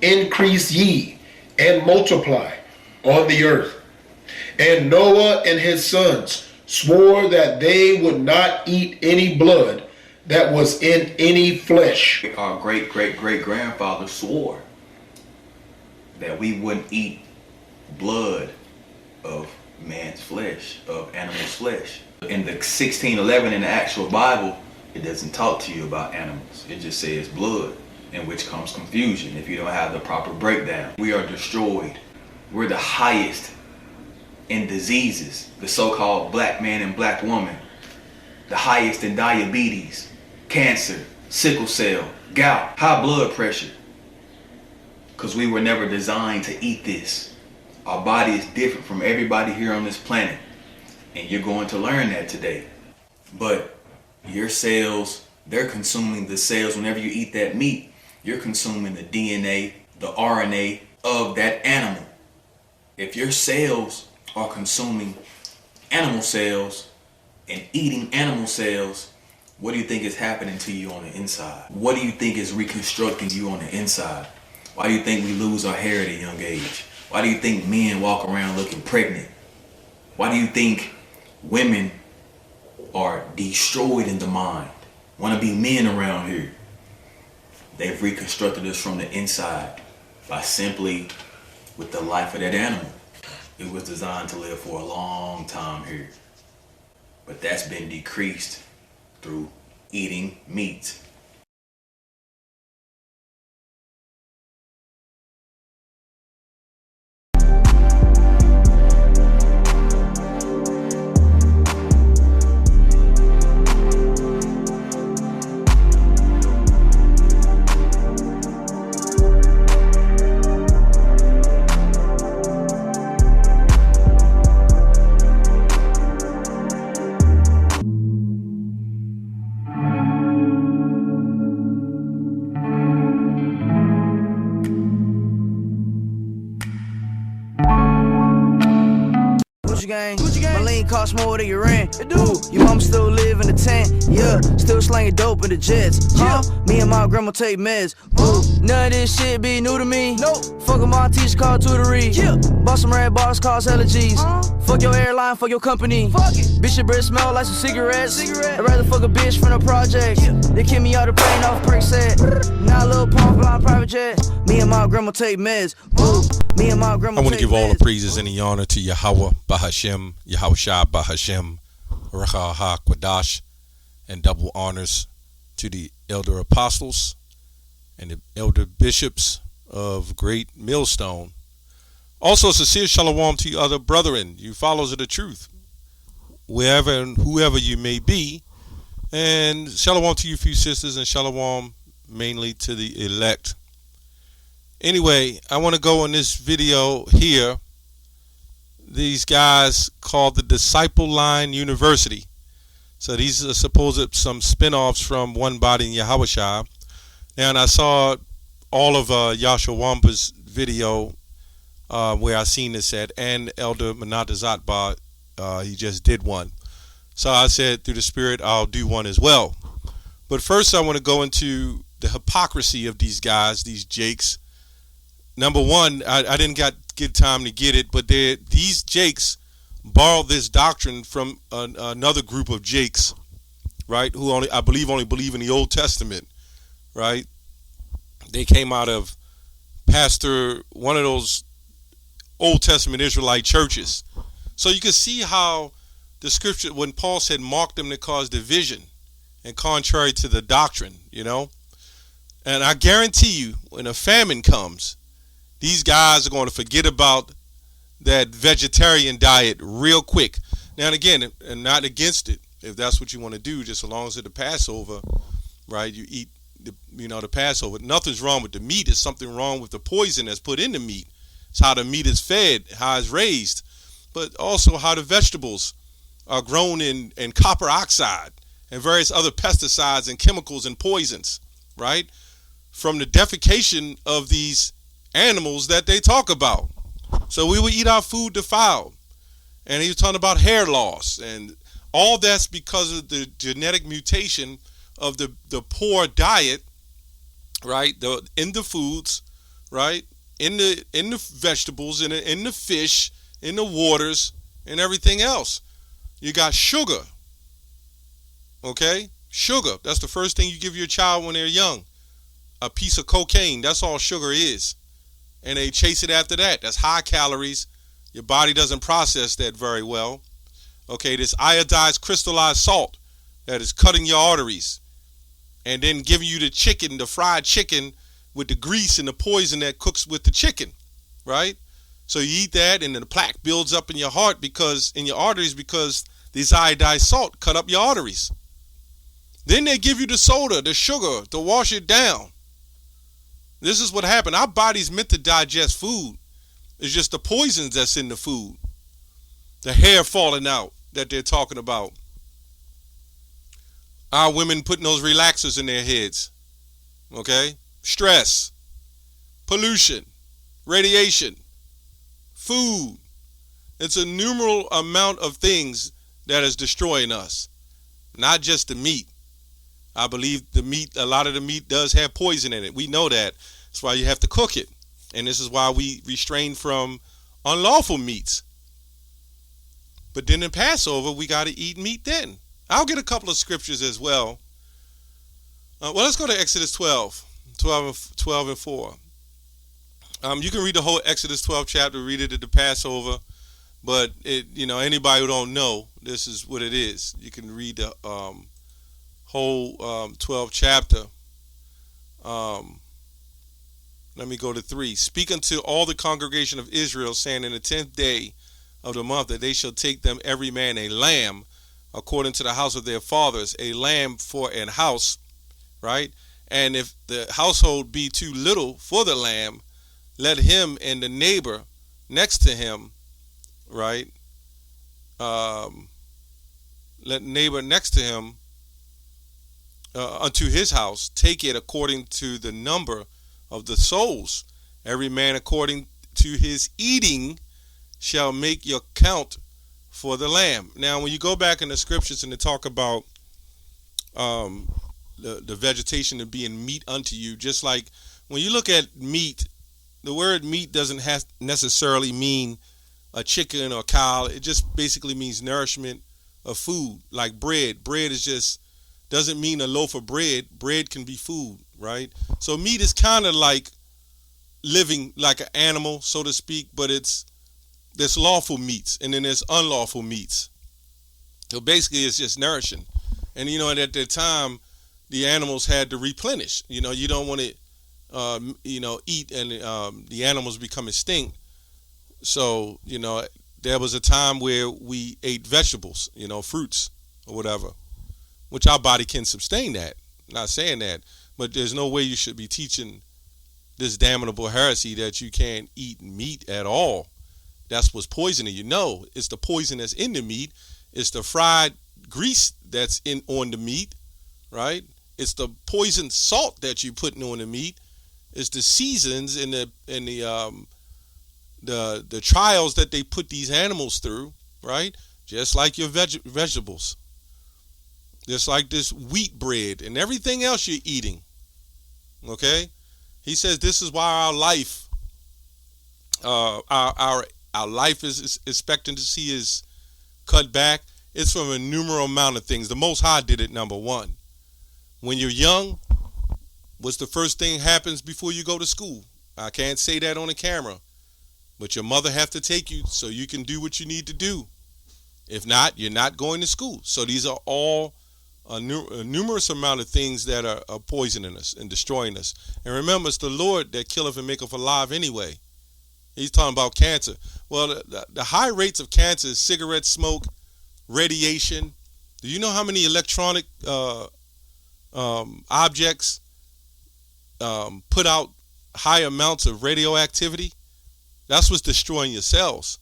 increase ye and multiply on the earth. And Noah and his sons swore that they would not eat any blood that was in any flesh. Our great-great-great-grandfather swore that we wouldn't eat blood of man's flesh, of animals' flesh. In the 1611 in the actual Bible, it doesn't talk to you about animals. It just says blood, in which comes confusion if you don't have the proper breakdown. We are destroyed. We're the highest in diseases, the so-called black man and black woman, the highest in diabetes, cancer, sickle cell, gout, high blood pressure, because we were never designed to eat this. Our body is different from everybody here on this planet, and you're going to learn that today. But your cells, they're consuming the cells. Whenever you eat that meat, you're consuming the DNA, the RNA of that animal. If your cells are consuming animal cells and eating animal cells, what do you think is happening to you on the inside? What do you think is reconstructing you on the inside? Why do you think we lose our hair at a young age? Why do you think men walk around looking pregnant? Why do you think women are destroyed in the mind, want to be men around here? They've reconstructed us from the inside by simply with the life of that animal. It was designed to live for a long time here, but that's been decreased through eating meat. My lean cost more than your rent. Ooh, your mom still live in the tent. Yeah, still slanging dope in the jets. Huh? Me and my grandma take meds. Ooh, none of this shit be new to me. Nope. Fuck with my teacher called tutory. Yeah. Bought some red bars, cause allergies. Fuck your airline, fuck your company. Fuck it. Bitch, your breath smell like some cigarettes. I'd rather fuck a bitch from the project. Yeah. They kick me out the plane off perk set. Now a little pump flying private jet. Me and my grandma take meds. Ooh. Me and my grandma I want to take give all the meds. praises and the honor to Yahweh, Bahashem, Yahushua, Bahashem, Racha HaQuadash, and double honors to the elder apostles and the elder bishops of Great Millstone. Also, sincere shalom to you other brethren, you followers of the truth, wherever and whoever you may be. And shalom to you few sisters, and shalom mainly to the elect. Anyway, I want to go in this video here. These guys called the Disciple Line University. So these are supposed some spin-offs from One Body in Yahushua. And I saw all of Yashua Wamba's video where I seen this at, and Elder Manatazatba, he just did one. So I said, through the Spirit, I'll do one as well. But first I want to go into the hypocrisy of these guys, these jakes. Number one, I didn't get time to get it, but these jakes borrowed this doctrine from another group of jakes, right? Who I believe only believe in the Old Testament, right? They came out of one of those Old Testament Israelite churches. So you can see how the scripture, when Paul said, mark them that cause division and contrary to the doctrine, you know? And I guarantee you, when a famine comes, these guys are going to forget about that vegetarian diet real quick. Now and again, and not against it, if that's what you want to do, just as long as it's the Passover, right? You eat the Passover. Nothing's wrong with the meat. It's something wrong with the poison that's put in the meat. It's how the meat is fed, how it's raised, but also how the vegetables are grown in copper oxide and various other pesticides and chemicals and poisons, right? From the defecation of these animals that they talk about. So we will eat our food defiled. And he was talking about hair loss, and all that's because of the genetic mutation of the poor diet, right? In the foods, right? In the vegetables, in the fish, in the waters, and everything else. You got sugar. Okay? Sugar. That's the first thing you give your child when they're young. A piece of cocaine. That's all sugar is. And they chase it after that. That's high calories. Your body doesn't process that very well. Okay, this iodized crystallized salt that is cutting your arteries. And then giving you the chicken, the fried chicken with the grease and the poison that cooks with the chicken. Right? So you eat that and then the plaque builds up in your heart in your arteries because this iodized salt cut up your arteries. Then they give you the soda, the sugar to wash it down. This is what happened. Our body's meant to digest food. It's just the poisons that's in the food. The hair falling out that they're talking about. Our women putting those relaxers in their heads. Okay? Stress, pollution, radiation, food. It's a numerous amount of things that is destroying us. Not just the meat. I believe a lot of the meat does have poison in it. We know that. That's why you have to cook it. And this is why we restrain from unlawful meats. But then in Passover, we got to eat meat then. I'll get a couple of scriptures as well. Well, let's go to Exodus 12 and 4. You can read the whole Exodus 12 chapter, read it at the Passover. But, anybody who don't know, this is what it is. You can read the whole 12th chapter. Let me go to 3. Speak unto all the congregation of Israel, saying, in the 10th day of the month, that they shall take them every man a lamb, according to the house of their fathers, a lamb for an house, right? And if the household be too little for the lamb, let him and the neighbor next to him, right? Let neighbor next to him unto his house take it according to the number of the souls. Every man according to his eating shall make your count for the lamb. Now, when you go back in the scriptures and they talk about the vegetation and being meat unto you, just like when you look at meat, the word meat doesn't necessarily mean a chicken or a cow. It just basically means nourishment of food, like bread. Bread doesn't mean a loaf of bread. Bread can be food, right? So meat is kind of like living like an animal, so to speak, but there's lawful meats and then there's unlawful meats. So basically it's just nourishing. And at that time the animals had to replenish. You don't want to eat and the animals become extinct. So, there was a time where we ate vegetables, fruits or whatever, which our body can sustain that. Not saying that, but there's no way you should be teaching this damnable heresy that you can't eat meat at all. That's what's poisoning you. No, it's the poison that's in the meat. It's the fried grease that's on the meat, right? It's the poison salt that you're putting on the meat. It's the seasons and the trials that they put these animals through, right? Just like your vegetables. Just like this wheat bread and everything else you're eating. Okay? He says this is why our life, our life is expectancy is cut back. It's from a numerous amount of things. The Most High did it, number one. When you're young, what's the first thing happens before you go to school? I can't say that on the camera. But your mother have to take you so you can do what you need to do. If not, you're not going to school. So these are all a numerous amount of things that are poisoning us and destroying us. And remember, it's the Lord that killeth and maketh alive anyway. He's talking about cancer. Well, the high rates of cancer is cigarette smoke, radiation. Do you know how many electronic objects put out high amounts of radioactivity? That's what's destroying your cells.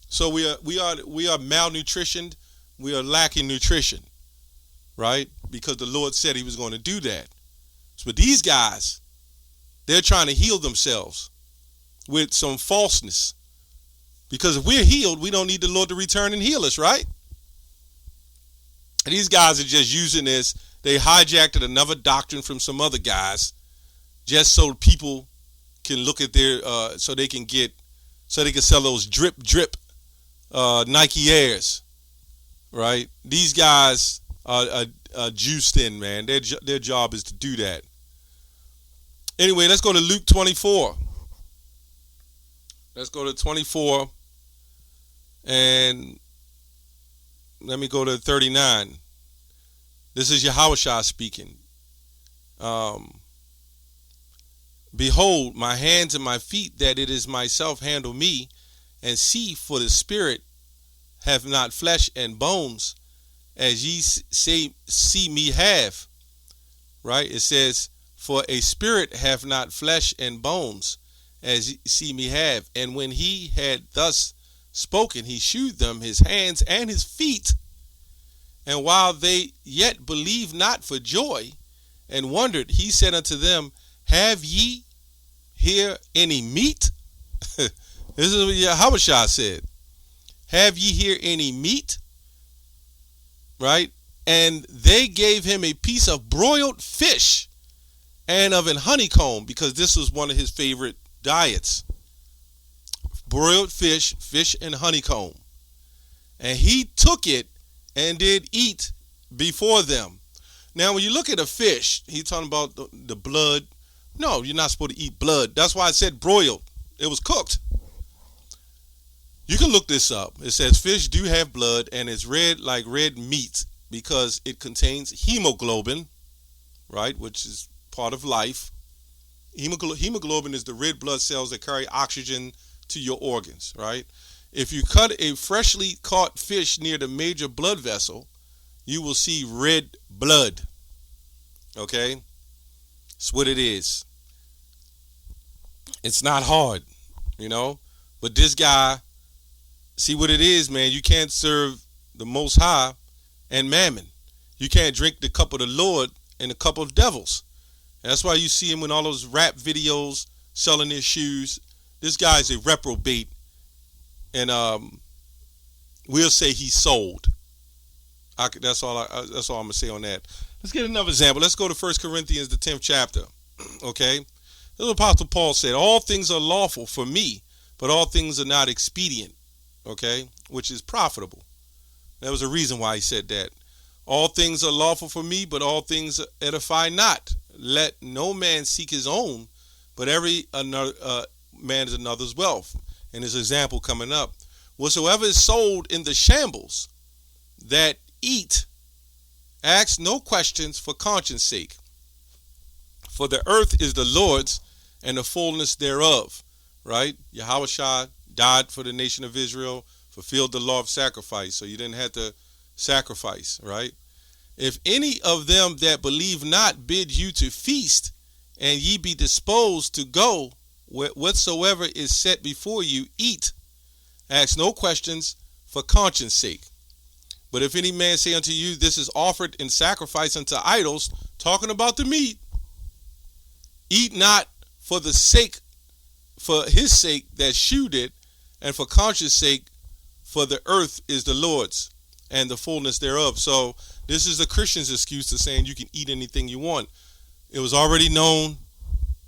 So we are malnutritioned. We are lacking nutrition, right? Because the Lord said He was going to do that. So these guys, they're trying to heal themselves with some falseness. Because if we're healed, we don't need the Lord to return and heal us, right? And these guys are just using this. They hijacked another doctrine from some other guys just so people can look at their so they can sell those drip Nike Airs, right? These guys are juiced in, man. Their job is to do that. Anyway, let's go to Luke 24. Let's go to 24, and let me go to 39. This is Yahushua speaking. Behold, my hands and my feet, that it is myself handle me, and see, for the spirit have not flesh and bones, as ye see me have. Right? It says, for a spirit have not flesh and bones, as ye see me have. And when he had thus spoken, he shewed them his hands and his feet. And while they yet believed not for joy, and wondered, he said unto them, have ye here any meat? This is what Yahushua said. Have ye here any meat? Right? And they gave him a piece of broiled fish and of an honeycomb, because this was one of his favorite diets. Broiled fish and honeycomb. And he took it and did eat before them. Now, when you look at a fish, he's talking about the blood. No, you're not supposed to eat blood. That's why I said broiled. It was cooked. You can look this up. It says fish do have blood, and it's red like red meat because it contains hemoglobin, right, which is part of life. Hemoglobin is the red blood cells that carry oxygen to your organs, right? If you cut a freshly caught fish near the major blood vessel, you will see red blood. Okay? That's what it is. It's not hard, you know? But this guy, see what it is, man. You can't serve the Most High and mammon. You can't drink the cup of the Lord and the cup of devils. And that's why you see him in all those rap videos selling his shoes. This guy's a reprobate. And we'll say he's sold. That's all I'm going to say on that. Let's get another example. Let's go to 1 Corinthians, the 10th chapter. Okay? The Apostle Paul said, all things are lawful for me, but all things are not expedient. Okay? Which is profitable. There was a reason why he said that. All things are lawful for me, but all things edify not. Let no man seek his own, but every man is another's wealth. And his example coming up. Whatsoever is sold in the shambles that eat, ask no questions for conscience sake. For the earth is the Lord's and the fullness thereof. Right? Yahushua died for the nation of Israel, fulfilled the law of sacrifice, so you didn't have to sacrifice, right? If any of them that believe not bid you to feast, and ye be disposed to go, whatsoever is set before you, eat. Ask no questions for conscience sake. But if any man say unto you, this is offered in sacrifice unto idols, talking about the meat, eat not for his sake that shewed it, and for conscience sake, for the earth is the Lord's and the fullness thereof. So this is the Christian's excuse to saying you can eat anything you want. It was already known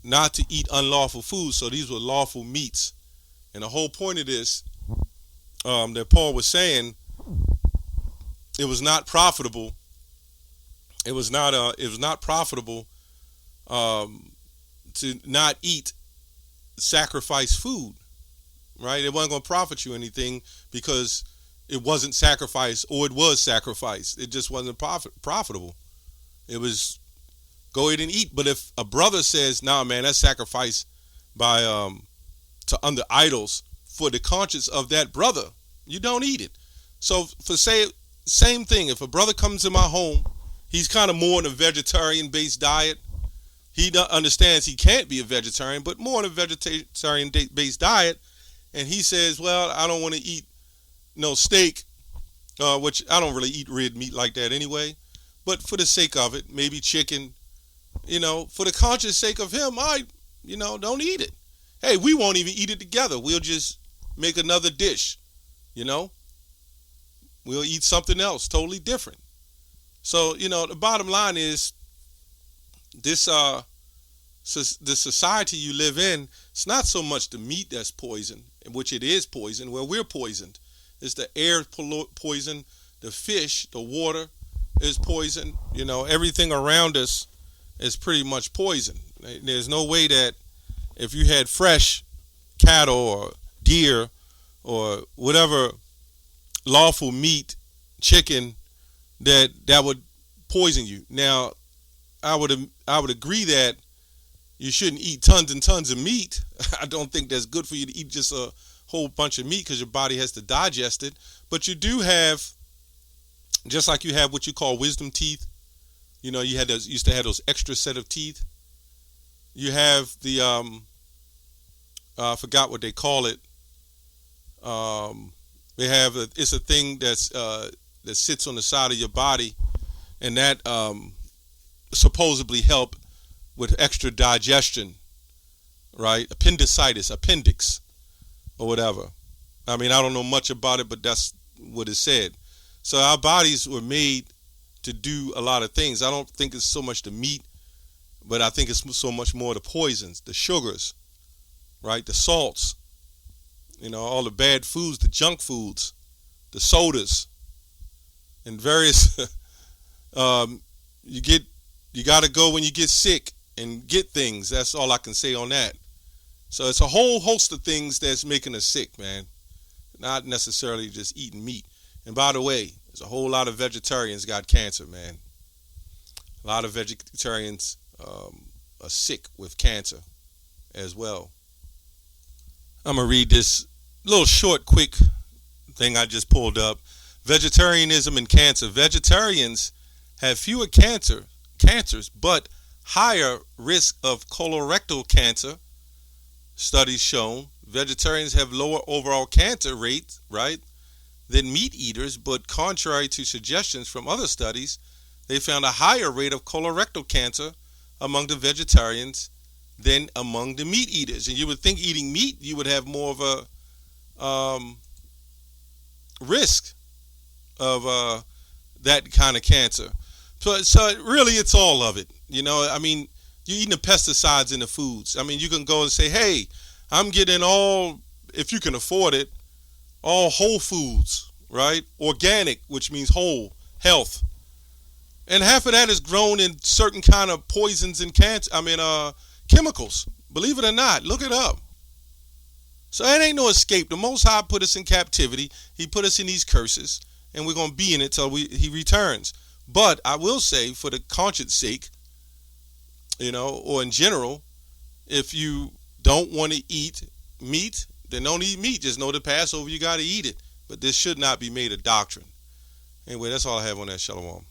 not to eat unlawful food, so these were lawful meats. And the whole point of this, that Paul was saying, it was not profitable. It was not profitable to not eat sacrificed food, right? It wasn't going to profit you anything because it wasn't sacrificed, or it was sacrificed. It just wasn't profitable. It was go ahead and eat. But if a brother says, "Nah, man, that's sacrifice by to under idols for the conscience of that brother," you don't eat it. So same thing. If a brother comes to my home, he's kind of more on a vegetarian-based diet. He understands he can't be a vegetarian, but more on a vegetarian-based diet. And he says, well, I don't want to eat no steak, which I don't really eat red meat like that anyway. But for the sake of it, maybe chicken, for the conscious sake of him, don't eat it. Hey, we won't even eat it together. We'll just make another dish, We'll eat something else totally different. So, the bottom line is this the society you live in, it's not so much the meat that's poison, which it is poison. Well, we're poisoned. It's the air poison, the fish, the water is poison. You know, everything around us is pretty much poison. There's no way that if you had fresh cattle or deer or whatever lawful meat, chicken, that would poison you. Now, I would agree that you shouldn't eat tons and tons of meat. I don't think that's good for you to eat just a whole bunch of meat because your body has to digest it. But you do have, just like you have what you call wisdom teeth. You know, you used to have those extra set of teeth. You have the I forgot what they call it. It's a thing that sits on the side of your body, and that supposedly help with extra digestion, right? Appendix, or whatever. I mean, I don't know much about it, but that's what it said. So our bodies were made to do a lot of things. I don't think it's so much the meat, but I think it's so much more the poisons, the sugars, right? The salts, you know, all the bad foods, the junk foods, the sodas, and various. You got to go when you get sick and get things. That's all I can say on that. So it's a whole host of things that's making us sick, man. Not necessarily just eating meat. And by the way, there's a whole lot of vegetarians got cancer, man. A lot of vegetarians are sick with cancer as well. I'm going to read this little short, quick thing I just pulled up. Vegetarianism and cancer. Vegetarians have fewer cancers, but higher risk of colorectal cancer. Studies shown vegetarians have lower overall cancer rates, right, than meat eaters, but contrary to suggestions from other studies, they found a higher rate of colorectal cancer among the vegetarians than among the meat eaters. And you would think eating meat, you would have more of a risk of that kind of cancer. So really, it's all of it. You know, I mean, you're eating the pesticides in the foods. I mean, you can go and say, hey, I'm getting all, if you can afford it, all whole foods, right? Organic, which means whole, health. And half of that is grown in certain kind of poisons and chemicals. Believe it or not, look it up. So it ain't no escape. The Most High put us in captivity. He put us in these curses, and we're going to be in it till he returns. But I will say, for the conscience sake, you know, or in general, if you don't want to eat meat, then don't eat meat. Just know the Passover, you got to eat it. But this should not be made a doctrine. Anyway, that's all I have on that. Shalom.